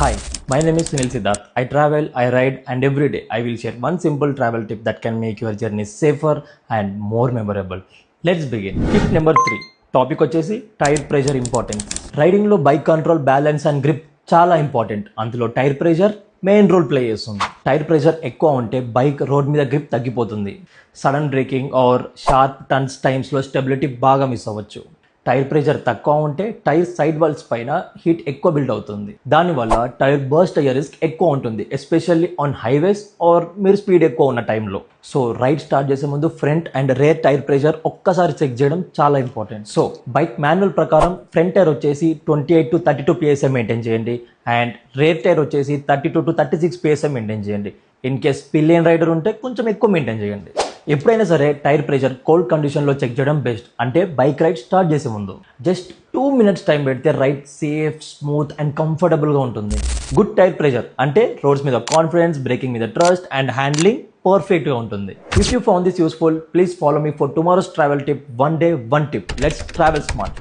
Hi, my name is Sunil Siddharth. I travel, I ride, and every day I will share one simple travel tip that can make your journey safer and more memorable. Let's begin. Tip number 3. Topic వచ్చేసి tyre pressure importance. రైడింగ్లో bike control, balance and grip చాలా important. అందులో tyre pressure main role play చేస్తుంది. Tyre pressure ఎక్కువ ఉంటే bike road మీద grip తగ్గిపోతుంది. Sudden braking or sharp turns టైమ్స్లో స్టెబిలిటీ బాగా మిస్ అవ్వచ్చు. టైర్ ప్రెషర్ తక్కువ ఉంటే టైర్ సైడ్ వాల్స్ పైన హీట్ ఎక్కువ బిల్డ్ అవుతుంది. దానివల్ల టైర్ బర్స్ట్ అయ్యే రిస్క్ ఎక్కువ ఉంటుంది, ఎస్పెషల్లీ ఆన్ హైవేస్ ఆర్ మీరు స్పీడ్ ఎక్కువ ఉన్న టైంలో. సో రైడ్ స్టార్ట్ చేసే ముందు front and rear tyre pressure ఒక్కసారి చెక్ చేయడం చాలా ఇంపార్టెంట్. సో బైక్ మాన్యువల్ ప్రకారం ఫ్రంట్ టైర్ వచ్చేసి 28 to 32 PSI మెయింటైన్ చేయండి అండ్ రేర్ టైర్ వచ్చేసి 32 to 36 PSI మెయింటైన్ చేయండి. ఇన్ కేస్ పిలియన్ రైడర్ ఉంటే కొంచెం ఎక్కువ మెయింటైన్ చేయండి. ఎప్పుడైనా సరే టైర్ ప్రెషర్ కోల్డ్ కండిషన్లో చెక్ చేయడం బెస్ట్. అంటే బైక్ రైడ్ స్టార్ట్ చేసే ముందు జస్ట్ 2 minutes టైం పెడితే రైడ్ సేఫ్, స్మూత్ అండ్ కంఫర్టబుల్గా ఉంటుంది. గుడ్ టైర్ ప్రెషర్ అంటే రోడ్స్ మీద కాన్ఫిడెన్స్, బ్రేకింగ్ మీద ట్రస్ట్ అండ్ హ్యాండ్లింగ్ పర్ఫెక్ట్గా ఉంటుంది. If you found this useful, please follow me for tomorrow's travel tip. 1 day 1 tip. Let's travel smart.